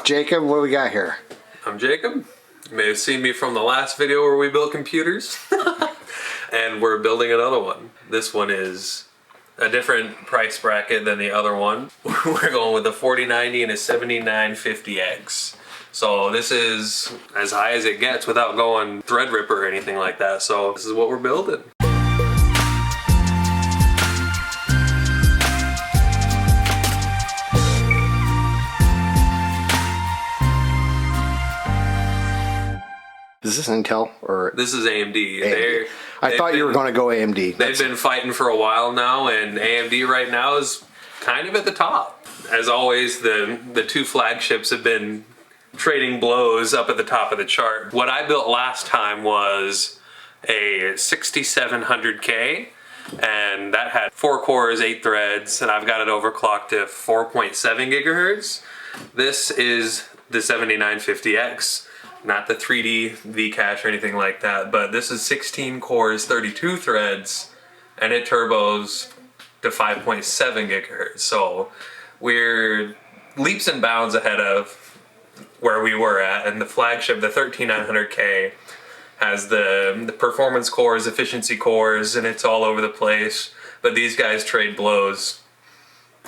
Jacob. What do we got here? I'm Jacob. You may have seen me from the last video where we built computers. And we're building another one. This one is a different price bracket than the other one. We're going with a 4090 and a 7950X. So this is as high as it gets without going Threadripper or anything like that. So this is what we're building. Is this Intel or? This is AMD. AMD. I thought you were going to go AMD. They've been fighting for a while now, and AMD right now is kind of at the top. As always, the two flagships have been trading blows up at the top of the chart. What I built last time was a 6700K, and that had 4 cores, 8 threads, and I've got it overclocked to 4.7 gigahertz. This is the 7950X. Not the 3D V-cache or anything like that, but this is 16 cores, 32 threads, and it turbos to 5.7 gigahertz. So we're leaps and bounds ahead of where we were at, and the flagship, the 13900K, has the performance cores, efficiency cores, and it's all over the place. But these guys trade blows,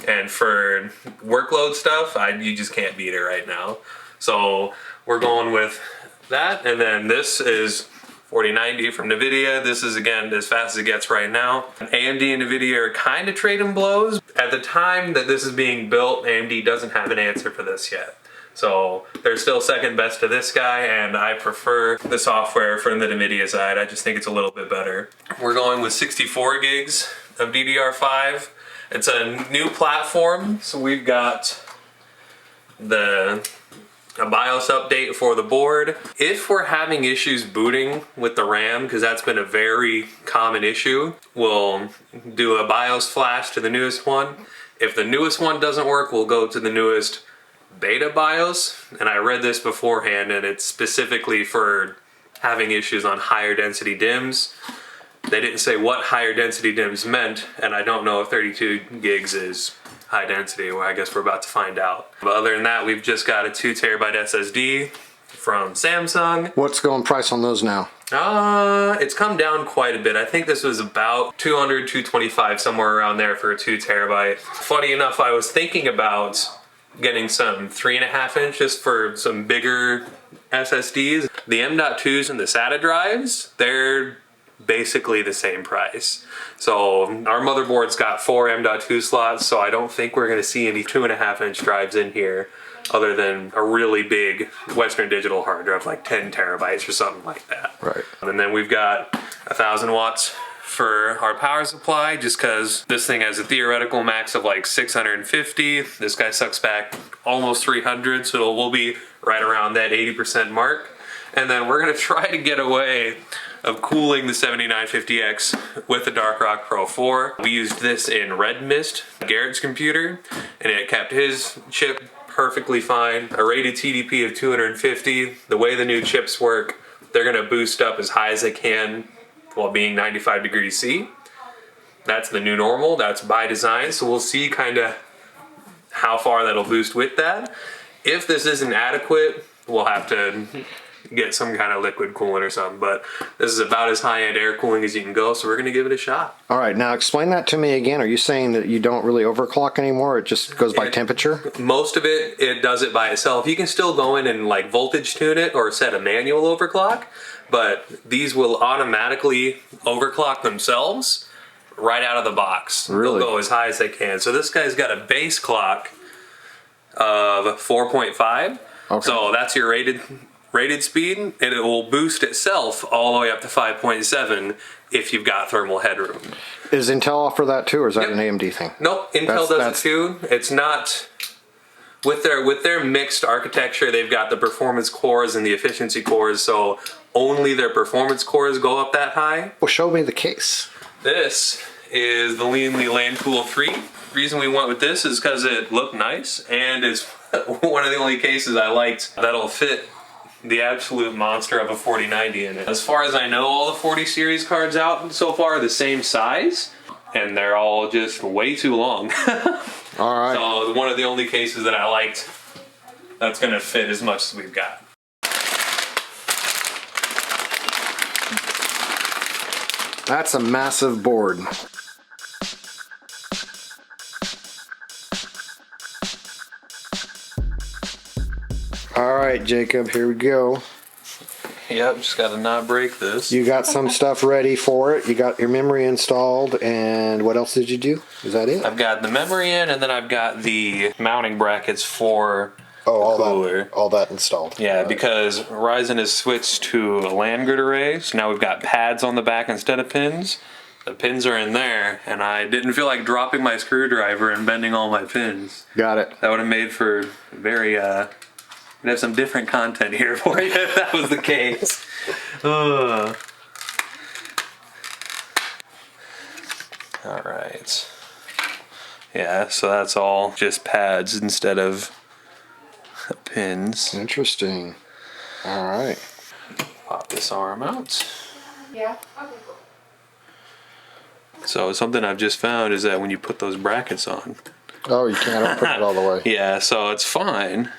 and for workload stuff, you just can't beat it right now. So we're going with that, and then this is 4090 from Nvidia. This is, again, as fast as it gets right now. AMD and Nvidia are kind of trading blows. At the time that this is being built, AMD doesn't have an answer for this yet. So they're still second best to this guy, and I prefer the software from the Nvidia side. I just think it's a little bit better. We're going with 64 gigs of DDR5. It's a new platform, so we've got a BIOS update for the board. If we're having issues booting with the RAM, because that's been a very common issue, we'll do a BIOS flash to the newest one. If the newest one doesn't work, we'll go to the newest beta BIOS. And I read this beforehand, and it's specifically for having issues on higher density DIMMs. They didn't say what higher density DIMMs meant, and I don't know if 32 gigs is high density. Well, I guess we're about to find out. But other than that, we've just got a 2 terabyte SSD from Samsung. What's going price on those now? It's come down quite a bit. I think this was about 200, 225, somewhere around there for a 2 terabyte. Funny enough, I was thinking about getting some 3.5 inch just for some bigger SSDs. The M.2s and the SATA drives, they're basically the same price. So our motherboard's got 4 M.2 slots, so I don't think we're going to see any 2.5 inch drives in here other than a really big Western Digital hard drive, like 10 terabytes or something like that. Right. And then we've got 1,000 watts for our power supply, just because this thing has a theoretical max of like 650. This guy sucks back almost 300, so we'll be right around that 80% mark. And then we're going to try to get away of cooling the 7950X with the Darkrock Pro 4. We used this in Red Mist, Garrett's computer, and it kept his chip perfectly fine. A rated TDP of 250. The way the new chips work, they're gonna boost up as high as they can while being 95 degrees C. That's the new normal, that's by design, so we'll see kinda how far that'll boost with that. If this isn't adequate, we'll have to get some kind of liquid coolant or something, but this is about as high-end air cooling as you can go, so we're going to give it a shot. All right, now explain that to me again. Are you saying that you don't really overclock anymore? It just goes by temperature? Most of it does it by itself. You can still go in and like voltage tune it or set a manual overclock, but these will automatically overclock themselves right out of the box. Really? They'll go as high as they can. So this guy's got a base clock of 4.5. Okay. So that's your rated speed, and it will boost itself all the way up to 5.7 if you've got thermal headroom. Is Intel offer that too, or is that an AMD thing? Nope, Intel does it too. It's not with their mixed architecture. They've got the performance cores and the efficiency cores, so only their performance cores go up that high. Well, show me the case. This is the Leanly LandCool 3. The reason we went with this is because it looked nice, and it's one of the only cases I liked that'll fit the absolute monster of a 4090 in it. As far as I know, all the 40 series cards out so far are the same size, and they're all just way too long. All right. So one of the only cases that I liked that's going to fit as much as we've got. That's a massive board. All right, Jacob, here we go. Yep, just got to not break this. You got some stuff ready for it. You got your memory installed, and what else did you do? Is that it? I've got the memory in, and then I've got the mounting brackets for all that installed. Yeah, because Ryzen has switched to a land grid array, so now we've got pads on the back instead of pins. The pins are in there, and I didn't feel like dropping my screwdriver and bending all my pins. Got it. That would have made for very, we'd have some different content here for you if that was the case. All right. Yeah, so that's all just pads instead of pins. Interesting. All right. Pop this arm out. Yeah. Okay, cool. So something I've just found is that when you put those brackets on. Oh, you can't put it all the way. Yeah, so it's fine.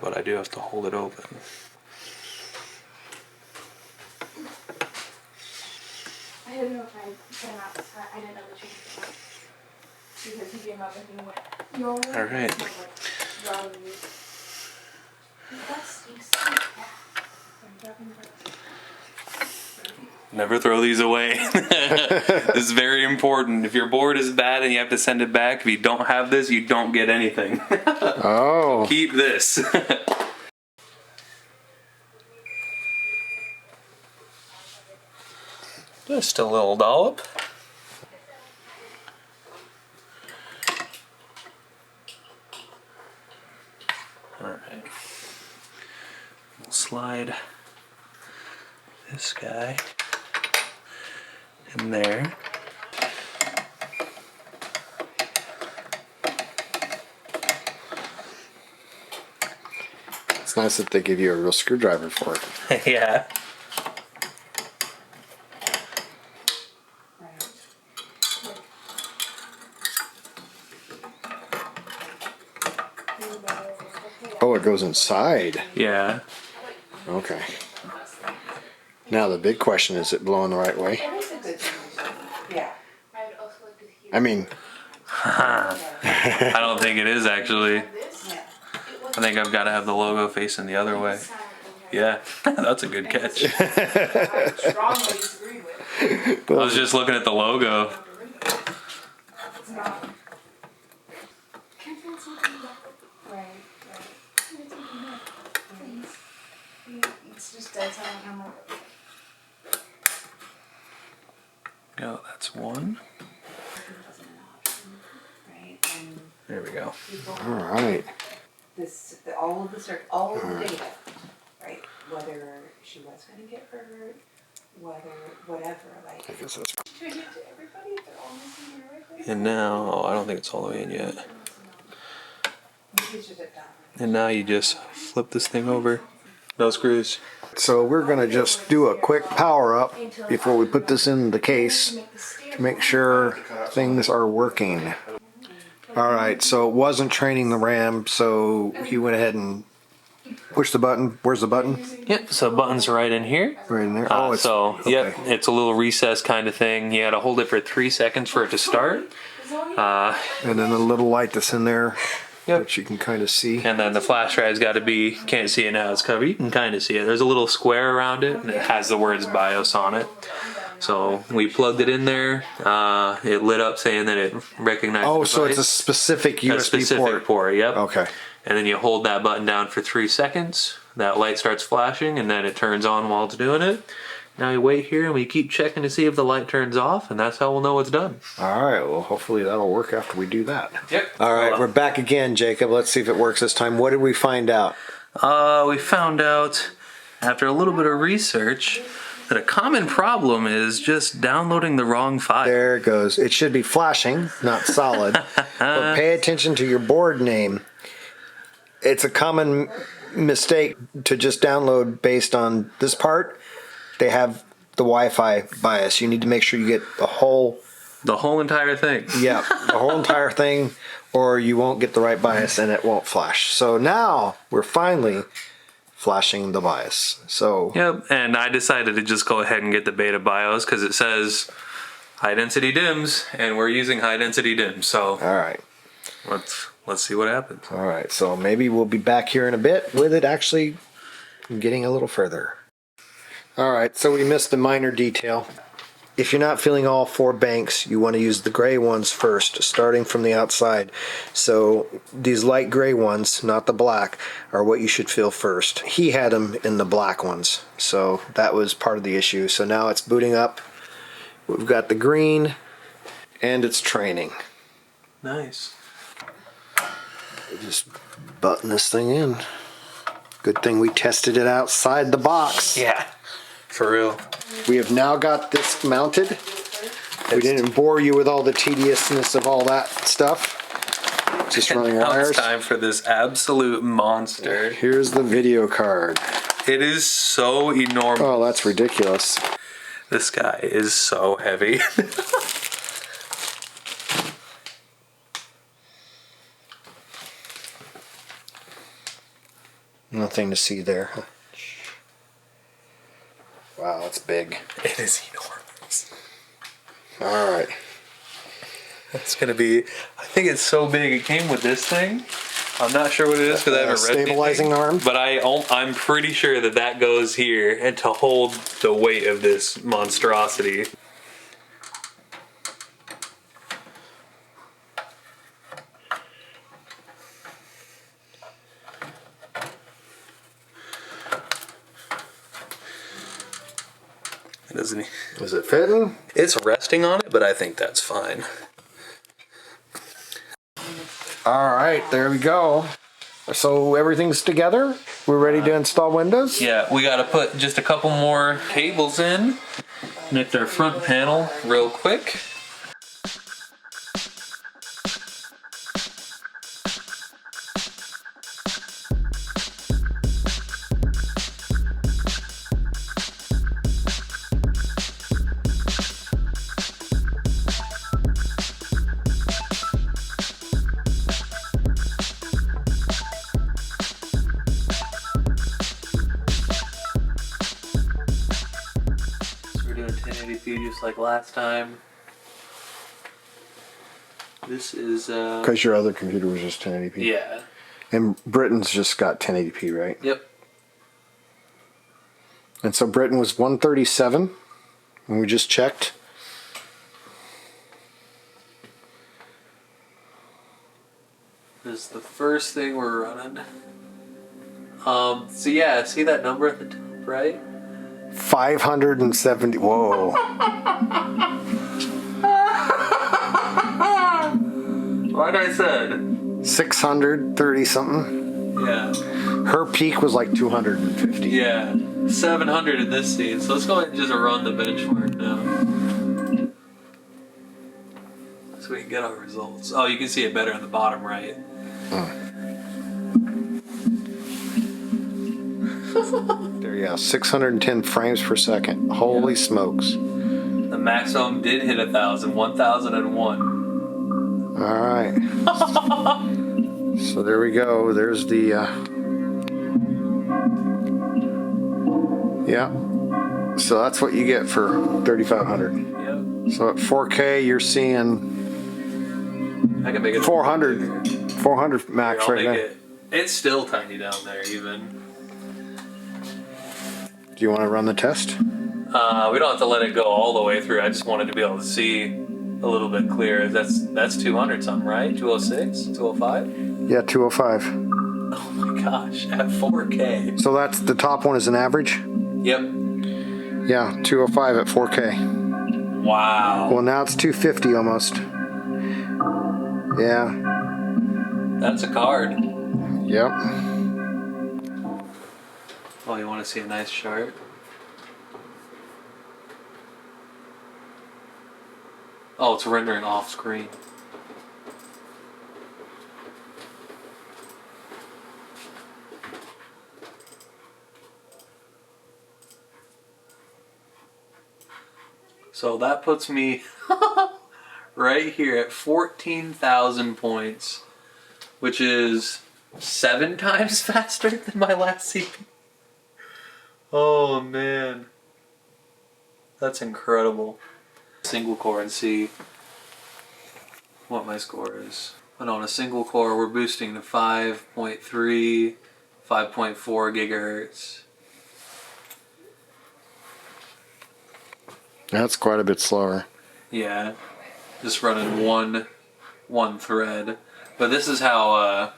But I do have to hold it open. I didn't know if I came out. I didn't know the change came out. Because he came up and he went, no. All right. That stinks. Yeah. I'm dropping the Never throw these away. This is very important. If your board is bad and you have to send it back, if you don't have this, you don't get anything. Oh. Keep this. Just a little dollop. All right. We'll slide this guy in there. It's nice that they give you a real screwdriver for it. Yeah. Oh, it goes inside. Yeah. Okay. Now the big question is it blowing the right way? Yeah. I would also like to hear I mean, I don't think it is actually. this. Yeah. I think I've got to have the logo facing the other way. Yeah, that's a good catch. I strongly disagree with. I was just looking at the logo. It's not. Can I find something back? Right, right. Can I take it back, please? It's just dead silent. I'm like, Go, that's one. wasn't an option, right? And There we go. all right. All of the data, right? Whether she was going to get hurt, whatever, like. I guess that's should I give it to everybody if they're all missing your right way? And now, oh, I don't think it's all the way in yet. Maybe it's just a done. And now you just flip this thing over. No screws. So we're going to just do a quick power up before we put this in the case to make sure things are working. All right, so it wasn't training the RAM, so he went ahead and pushed the button. Where's the button? Yep, so button's right in here. Right in there. Yep, it's a little recess kind of thing. You got to hold it for 3 seconds for it to start. And then a little light that's in there that you can kind of see. And then the flash drive's got to be, can't see it now, it's covered. You can kind of see it. There's a little square around it, and it has the words BIOS on it. So we plugged it in there. It lit up saying that it recognized Oh, the so it's a device. specific USB A specific port, yep. Okay. And then you hold that button down for 3 seconds. That light starts flashing, and then it turns on while it's doing it. Now you wait here, and we keep checking to see if the light turns off, and that's how we'll know it's done. All right, well, hopefully that'll work after we do that. Yep. All right, we're back again, Jacob. Let's see if it works this time. What did we find out? We found out, after a little bit of research, that a common problem is just downloading the wrong file. There it goes. It should be flashing, not solid. But pay attention to your board name. It's a common mistake to just download based on this part. They have the Wi-Fi bias. You need to make sure you get the whole The whole entire thing. the whole entire thing or you won't get the right bias and it won't flash. So now we're finally flashing the bias. So Yep, and I decided to just go ahead and get the beta BIOS because it says high density DIMMs, and we're using high density DIMMs. So all right. let's see what happens. All right, so maybe we'll be back here in a bit with it actually getting a little further. All right, so we missed a minor detail. If you're not filling all 4 banks, you want to use the gray ones first, starting from the outside. So these light gray ones, not the black, are what you should fill first. He had them in the black ones, so that was part of the issue. So now it's booting up. We've got the green, and it's training. Nice. Just button this thing in. Good thing we tested it outside the box. Yeah, for real. We have now got this mounted. We didn't bore you with all the tediousness of all that stuff. Just running Now wires. it's time for this absolute monster. Here's the video card. It is so enormous. Oh, that's ridiculous. This guy is so heavy. Nothing to see there. Wow, that's big. It is enormous. All right. It's gonna be. I think it's so big. It came with this thing. I'm not sure what it is because I haven't read Stabilizing anything, arm? but I'm pretty sure that goes here and to hold the weight of this monstrosity. It doesn't. Is it fitting? It's resting on it, but I think that's fine. All right, there we go. So everything's together. We're ready to install Windows? Yeah, we gotta put just a couple more cables in. Connect our front panel real quick. We're doing 1080p just like last time. This is Because your other computer was just 1080p. yeah. And Britain's just got 1080p, right? Yep. And so Britain was 137, and we just checked. This is the first thing we're running. So yeah, see that number at the top, right? 570. Whoa. Like I said. 630 something. Yeah. Her peak was like 250. Yeah. 700 in this scene. So let's go ahead and just run the benchmark now. So we can get our results. Oh, you can see it better on the bottom right. There you go. 610 frames per second. Holy smokes. The maximum did hit 1,000. 1,001. All right. So there we go. There's the yeah. So that's what you get for 3,500. Yep. So at 4K, you're seeing I can make it 400 max I'll right make now. it. It's still tiny down there, even. Do you want to run the test? We don't have to let it go all the way through. I just wanted to be able to see a little bit clearer. That's 200 something, right? 206? 205? Yeah, 205. Oh my gosh, at 4K. So that's the top one is an average? Yep. Yeah, 205 at 4K. Wow. Well, now it's 250 almost. Yeah. That's a card. Yep. Oh, you want to see a nice chart? Oh, it's rendering off screen. So that puts me right here at 14,000 points, which is 7 times faster than my last CPU. Oh man, that's incredible. Single core and see what my score is. But on a single core, we're boosting to 5.3, 5.4 gigahertz. That's quite a bit slower. Yeah, just running one thread. But this is how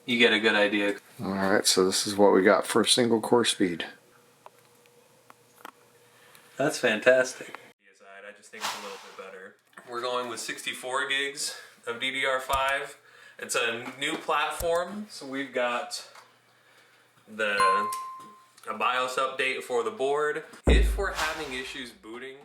you get a good idea. Alright, so this is what we got for single core speed. That's fantastic. I just think it's a little bit better. We're going with 64 gigs of DDR5. It's a new platform, so we've got a BIOS update for the board. If we're having issues booting,